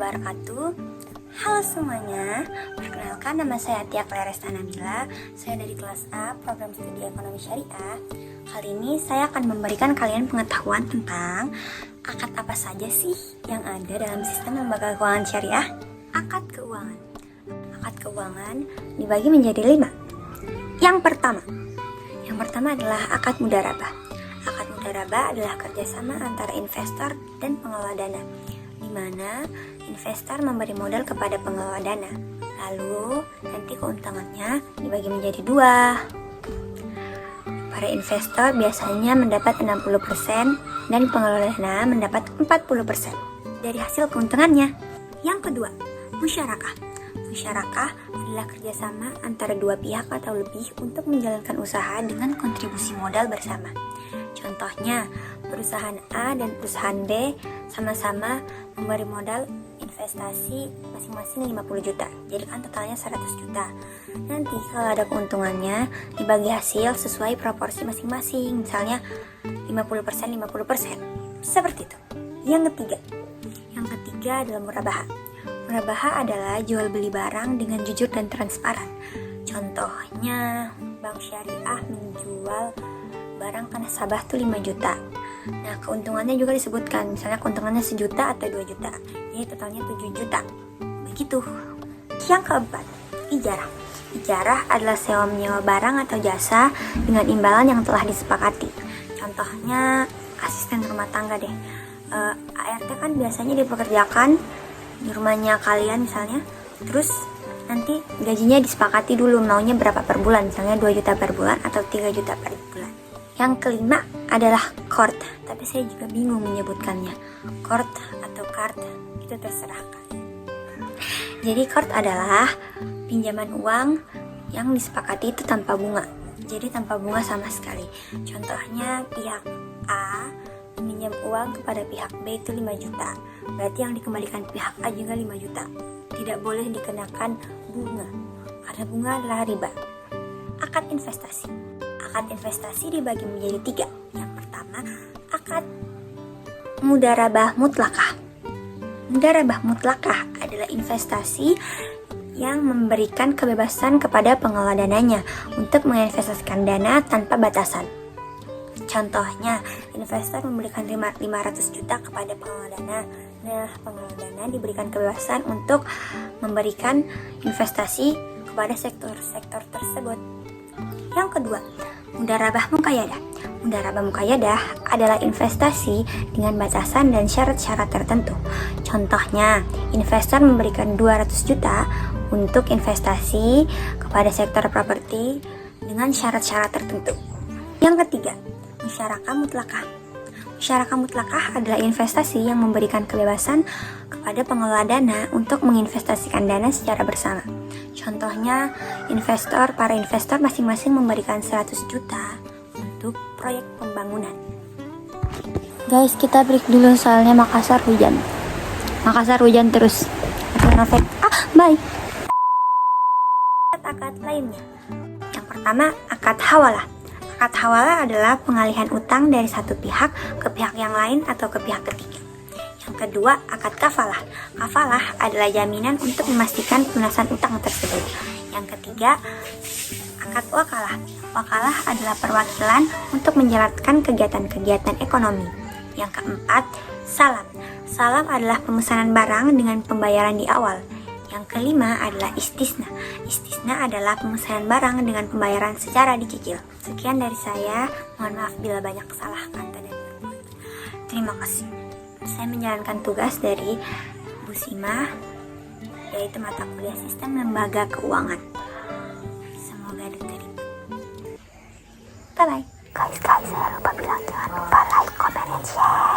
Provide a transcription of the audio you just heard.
wabarakatuh. Halo semuanya, perkenalkan nama saya Tia Claresta Nabila. Saya dari kelas A, program studi ekonomi syariah. Kali ini saya akan memberikan kalian pengetahuan tentang akad apa saja sih yang ada dalam sistem lembaga keuangan syariah. Akad keuangan. Akad keuangan dibagi menjadi 5. Yang pertama adalah akad mudharabah. Akad mudharabah adalah kerjasama antara investor dan pengelola dana, di mana investor memberi modal kepada pengelola dana. Lalu nanti keuntungannya dibagi menjadi 2. Para investor biasanya mendapat 60% dan pengelola dana mendapat 40% dari hasil keuntungannya. Yang kedua, musyarakah. Musyarakah adalah kerjasama antara 2 pihak atau lebih untuk menjalankan usaha dengan kontribusi modal bersama. Contohnya, perusahaan A dan perusahaan B sama-sama memberi modal investasi masing-masing 50 juta. Jadi kan totalnya 100 juta. Nanti kalau ada keuntungannya dibagi hasil sesuai proporsi masing-masing. Misalnya 50%. Seperti itu. Yang ketiga adalah murabahah. Murabahah adalah jual beli barang dengan jujur dan transparan. Contohnya, bank syariah menjual barang ke nasabah tuh 5 juta. Nah, keuntungannya juga disebutkan, misalnya keuntungannya 1 juta atau 2 juta. Jadi totalnya 7 juta. Begitu. Yang keempat, ijarah. Ijarah adalah sewa menyewa barang atau jasa dengan imbalan yang telah disepakati. Contohnya, asisten rumah tangga deh. ART kan biasanya dipekerjakan di rumahnya kalian misalnya, terus nanti gajinya disepakati dulu maunya berapa per bulan, misalnya 2 juta per bulan atau 3 juta per bulan. Yang kelima adalah qard, tapi saya juga bingung menyebutkannya. Qard atau card, itu terserah kalian. Jadi qard adalah pinjaman uang yang disepakati itu tanpa bunga. Jadi tanpa bunga sama sekali. Contohnya pihak A meminjam uang kepada pihak B itu 5 juta. Berarti yang dikembalikan pihak A juga 5 juta. Tidak boleh dikenakan bunga, karena bunga adalah riba. Akad investasi. Akad investasi dibagi menjadi 3. Yang pertama, akad mudharabah mutlakah. Mudharabah mutlakah adalah investasi yang memberikan kebebasan kepada pengelola dananya untuk menginvestasikan dana tanpa batasan. Contohnya, investor memberikan 500 juta kepada pengelola dana. Nah, pengelola dana diberikan kebebasan untuk memberikan investasi kepada sektor-sektor tersebut. Yang kedua, mudharabah muqayyadah. Mudharabah muqayyadah adalah investasi dengan batasan dan syarat-syarat tertentu. Contohnya, investor memberikan 200 juta untuk investasi kepada sektor properti dengan syarat-syarat tertentu. Yang ketiga, musyarakah mutlakah. Musyarakah mutlakah adalah investasi yang memberikan kebebasan kepada pengelola dana untuk menginvestasikan dana secara bersama. Contohnya, para investor masing-masing memberikan 100 juta untuk proyek pembangunan. Guys, kita break dulu soalnya Makassar hujan terus. Bye. Akad lainnya. Yang pertama, akad hawalah. Akad hawalah adalah pengalihan utang dari satu pihak ke pihak yang lain atau ke pihak ketiga. Yang kedua, akad kafalah. Kafalah adalah jaminan untuk memastikan pelunasan utang tersebut. Yang ketiga, akad wakalah. Wakalah adalah perwakilan untuk menjalankan kegiatan-kegiatan ekonomi. Yang keempat, salam. Salam adalah pemesanan barang dengan pembayaran di awal. Yang kelima adalah istisna. Istisna adalah pemesanan barang dengan pembayaran secara dicicil. Sekian dari saya. Mohon maaf bila banyak salah kata dan berbuat. Terima kasih. Saya menjalankan tugas dari Bu Sima, yaitu mata kuliah sistem lembaga keuangan. Semoga diterima. Bye bye. Guys, jangan lupa bilang jangan lupa like, comment, and share.